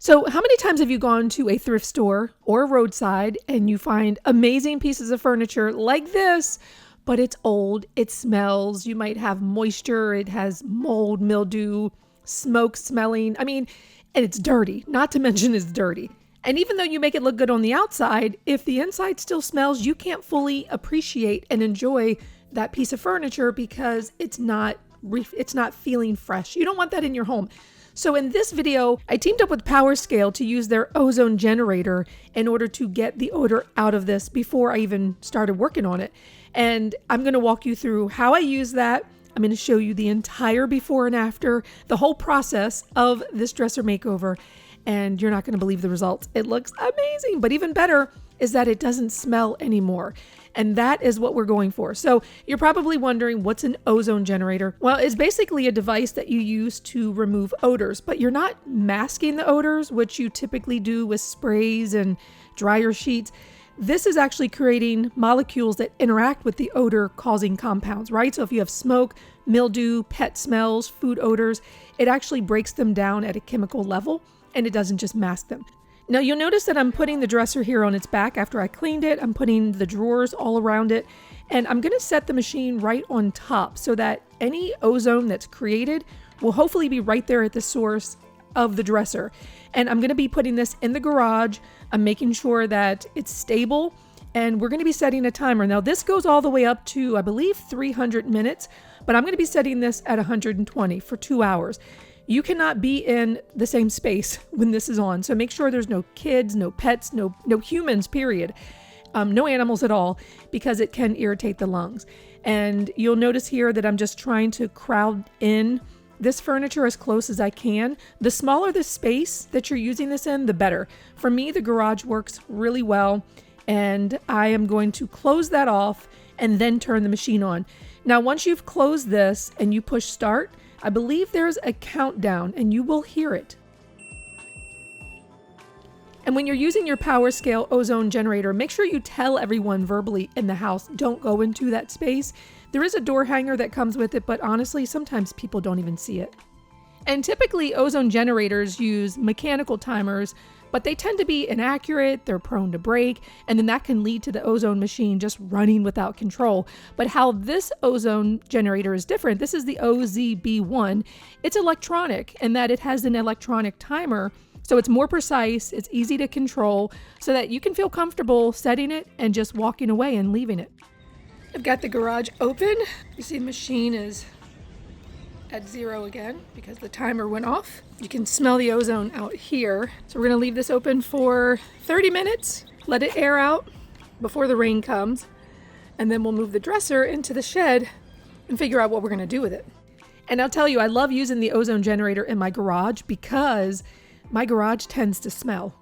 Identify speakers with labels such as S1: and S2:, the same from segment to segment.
S1: So how many times have you gone to a thrift store or a roadside and you find amazing pieces of furniture like this, but it's old, it smells, you might have moisture, it has mold, mildew, smoke smelling. And it's dirty, not to mention it's dirty. And even though you make it look good on the outside, if the inside still smells, you can't fully appreciate and enjoy that piece of furniture because it's not feeling fresh. You don't want that in your home. So in this video, I teamed up with PowerScale to use their ozone generator in order to get the odor out of this before I even started working on it. And I'm going to walk you through how I use that. I'm going to show you the entire before and after, the whole process of this dresser makeover, and you're not going to believe the results. It looks amazing, but even better is that it doesn't smell anymore. And that is what we're going for. So you're probably wondering, what's an ozone generator? Well, it's basically a device that you use to remove odors, but you're not masking the odors, which you typically do with sprays and dryer sheets. This is actually creating molecules that interact with the odor causing compounds, right? So if you have smoke, mildew, pet smells, food odors, it actually breaks them down at a chemical level and it doesn't just mask them. Now you'll notice that I'm putting the dresser here on its back after I cleaned it. I'm putting the drawers all around it, and I'm going to set the machine right on top so that any ozone that's created will hopefully be right there at the source of the dresser. And I'm going to be putting this in the garage. I'm making sure that it's stable, and we're going to be setting a timer. Now this goes all the way up to, I believe, 300 minutes, but I'm going to be setting this at 120 for 2 hours. You cannot be in the same space when this is on. So make sure there's no kids, no pets, no humans, period. No animals at all, because it can irritate the lungs. And you'll notice here that I'm just trying to crowd in this furniture as close as I can. The smaller the space that you're using this in, the better. For me, the garage works really well, and I am going to close that off and then turn the machine on. Now, once you've closed this and you push start, I believe there's a countdown and you will hear it. And when you're using your PowerScale ozone generator, make sure you tell everyone verbally in the house, don't go into that space. There is a door hanger that comes with it, but honestly, sometimes people don't even see it. And typically ozone generators use mechanical timers, but they tend to be inaccurate, they're prone to break, and then that can lead to the ozone machine just running without control. But how this ozone generator is different, this is the OZB1. It's electronic in that it has an electronic timer, so it's more precise, it's easy to control, so that you can feel comfortable setting it and just walking away and leaving it. I've got the garage open. You see the machine is at 0 again because the timer went off. You can smell the ozone out here. So we're going to leave this open for 30 minutes, let it air out before the rain comes, and then we'll move the dresser into the shed and figure out what we're going to do with it. And I'll tell you, I love using the ozone generator in my garage because my garage tends to smell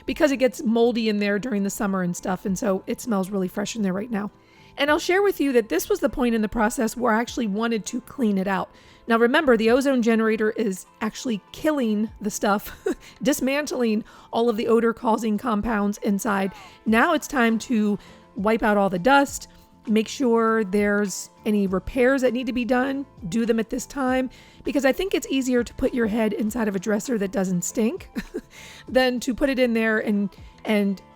S1: because it gets moldy in there during the summer and stuff, and so it smells really fresh in there right now. And I'll share with you that this was the point in the process where I actually wanted to clean it out. Now remember, the ozone generator is actually killing the stuff, dismantling all of the odor causing compounds inside. Now it's time to wipe out all the dust, make sure there's any repairs that need to be done, do them at this time, because I think it's easier to put your head inside of a dresser that doesn't stink than to put it in there and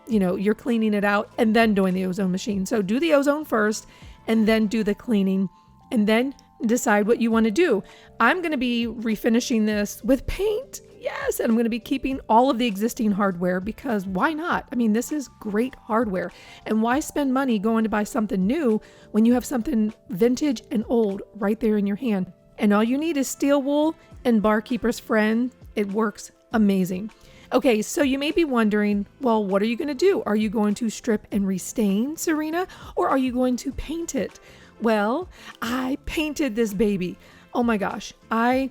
S1: you're cleaning it out and then doing the ozone machine. So do the ozone first and then do the cleaning and then decide what you want to do. I'm going to be refinishing this with paint. Yes. And I'm going to be keeping all of the existing hardware because why not? This is great hardware. And why spend money going to buy something new when you have something vintage and old right there in your hand? And all you need is steel wool and Barkeeper's Friend. It works amazing. Okay, so you may be wondering, well, what are you going to do? Are you going to strip and restain, Serena, or are you going to paint it? Well, I painted this baby. Oh my gosh, I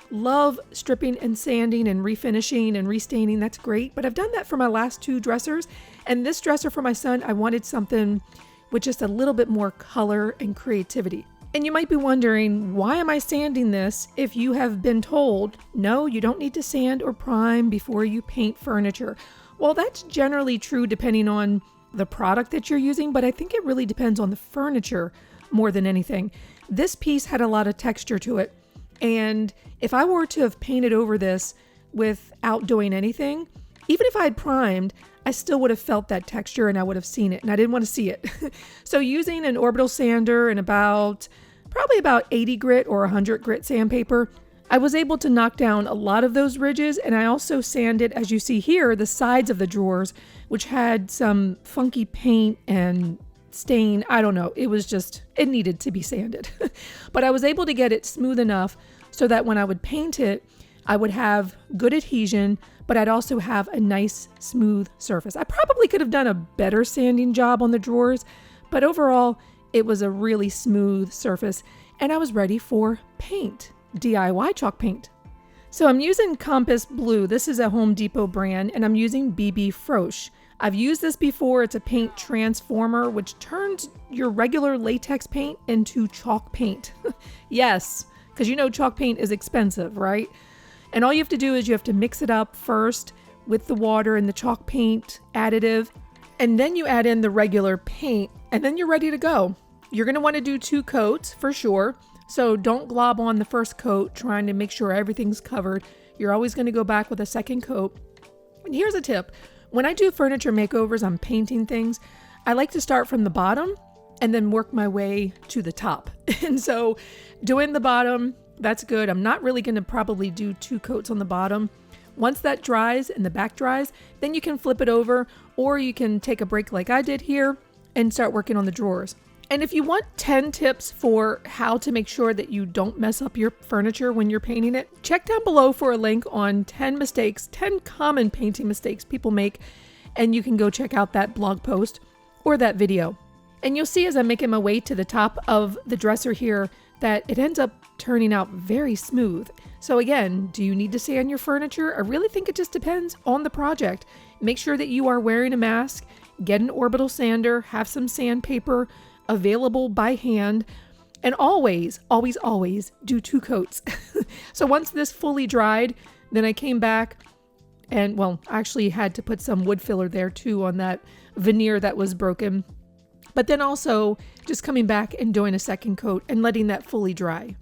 S1: love stripping and sanding and refinishing and restaining. That's great, but I've done that for my last 2 dressers. And this dresser for my son, I wanted something with just a little bit more color and creativity. And you might be wondering, why am I sanding this if you have been told, no, you don't need to sand or prime before you paint furniture? Well, that's generally true depending on the product that you're using, but I think it really depends on the furniture more than anything. This piece had a lot of texture to it, and if I were to have painted over this, without doing anything, even if I had primed, I still would have felt that texture and I would have seen it, and I didn't want to see it. So using an orbital sander and probably about 80 grit or 100 grit sandpaper, I was able to knock down a lot of those ridges, and I also sanded, as you see here, the sides of the drawers, which had some funky paint and stain. I don't know. It needed to be sanded. But I was able to get it smooth enough so that when I would paint it, I would have good adhesion, but I'd also have a nice smooth surface. I probably could have done a better sanding job on the drawers, but overall, it was a really smooth surface, and I was ready for paint. DIY chalk paint. So I'm using Compass Blue. This is a Home Depot brand, and I'm using BB Frosh. I've used this before. It's a paint transformer, which turns your regular latex paint into chalk paint. Yes, because you know chalk paint is expensive, right? And all you have to do is you have to mix it up first with the water and the chalk paint additive, and then you add in the regular paint, and then you're ready to go. You're going to want to do 2 coats for sure. So don't glob on the first coat trying to make sure everything's covered. You're always going to go back with a second coat. And here's a tip. When I do furniture makeovers, I'm painting things, I like to start from the bottom and then work my way to the top. And so doing the bottom, that's good. I'm not really going to probably do 2 coats on the bottom. Once that dries and the back dries, then you can flip it over, or you can take a break like I did here and start working on the drawers. And if you want 10 tips for how to make sure that you don't mess up your furniture when you're painting it, check down below for a link on 10 common painting mistakes people make, and you can go check out that blog post or that video. And you'll see as I'm making my way to the top of the dresser here that it ends up turning out very smooth. So again, do you need to sand your furniture? I really think it just depends on the project. Make sure that you are wearing a mask, get an orbital sander, have some sandpaper available by hand, and always do 2 coats. So once this fully dried, then I came back and, well, I actually had to put some wood filler there too on that veneer that was broken. But then also just coming back and doing a second coat and letting that fully dry.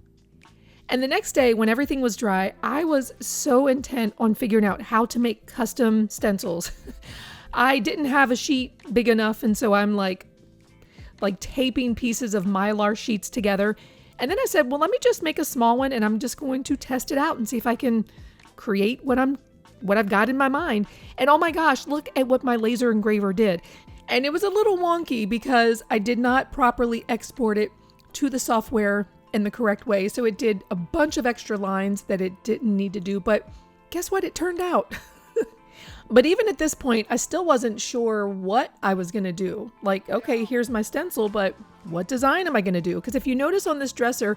S1: And the next day when everything was dry, I was so intent on figuring out how to make custom stencils. I didn't have a sheet big enough, and so I'm like taping pieces of Mylar sheets together. And then I said, well, let me just make a small one, and I'm just going to test it out and see if I can create what I've got in my mind. And oh my gosh, look at what my laser engraver did. And it was a little wonky because I did not properly export it to the software in the correct way. So it did a bunch of extra lines that it didn't need to do, but guess what? It turned out. But even at this point, I still wasn't sure what I was going to do. Like, okay, here's my stencil, but what design am I going to do? Because if you notice on this dresser,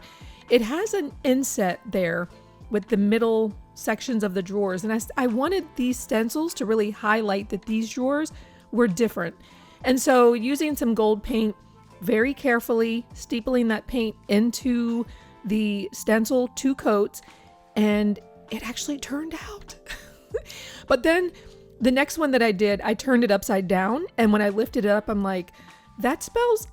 S1: it has an inset there with the middle sections of the drawers. And I wanted these stencils to really highlight that these drawers were different. And so using some gold paint, very carefully steepling that paint into the stencil, 2 coats, and it actually turned out. But then the next one that I did, I turned it upside down, and when I lifted it up, I'm like, that spells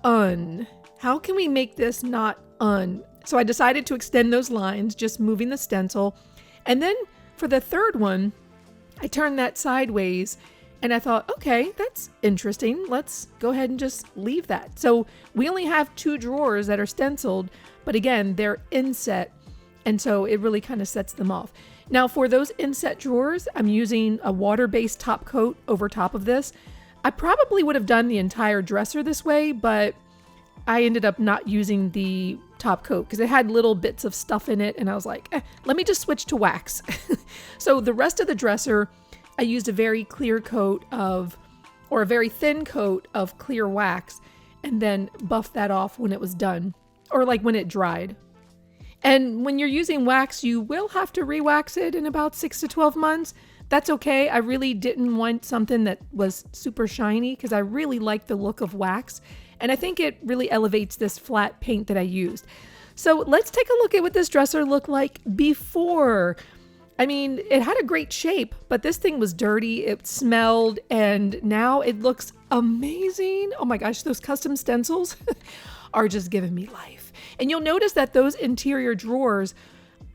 S1: un. How can we make this not un? So I decided to extend those lines, just moving the stencil. And then for the third one, I turned that sideways, and I thought, okay, that's interesting. Let's go ahead and just leave that. So we only have 2 drawers that are stenciled, but again, they're inset, and so it really kind of sets them off. Now for those inset drawers, I'm using a water-based top coat over top of this. I probably would have done the entire dresser this way, but I ended up not using the top coat because it had little bits of stuff in it, and I was like, let me just switch to wax. So the rest of the dresser, I used a very clear coat or a very thin coat of clear wax, and then buffed that off when it was done, or like when it dried. And when you're using wax, you will have to re-wax it in about 6 to 12 months. That's okay. I really didn't want something that was super shiny because I really like the look of wax. And I think it really elevates this flat paint that I used. So let's take a look at what this dresser looked like before. I mean, it had a great shape, but this thing was dirty. It smelled, and now it looks amazing. Oh my gosh, those custom stencils are just giving me life. And you'll notice that those interior drawers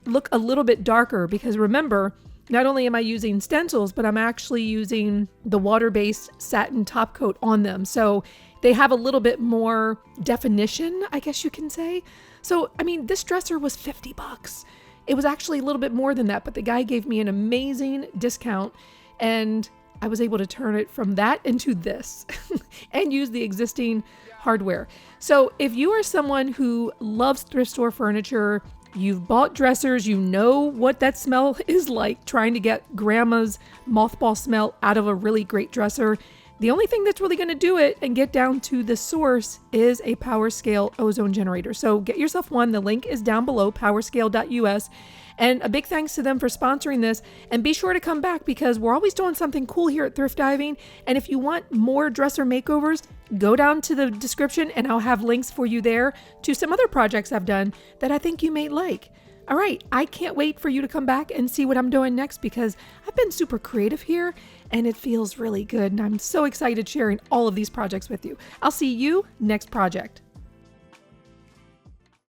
S1: look a little bit darker because remember, not only am I using stencils, but I'm actually using the water-based satin top coat on them. So they have a little bit more definition, I guess you can say. So, I mean, this dresser was $50. It was actually a little bit more than that, but the guy gave me an amazing discount and I was able to turn it from that into this and use the existing hardware. So if you are someone who loves thrift store furniture, you've bought dressers, you know what that smell is like, trying to get grandma's mothball smell out of a really great dresser, the only thing that's really going to do it and get down to the source is a PowerScale ozone generator. So get yourself one. The link is down below, powerscale.us. And a big thanks to them for sponsoring this. And be sure to come back because we're always doing something cool here at Thrift Diving. And if you want more dresser makeovers, go down to the description and I'll have links for you there to some other projects I've done that I think you may like. All right, I can't wait for you to come back and see what I'm doing next because I've been super creative here and it feels really good. And I'm so excited sharing all of these projects with you. I'll see you next project.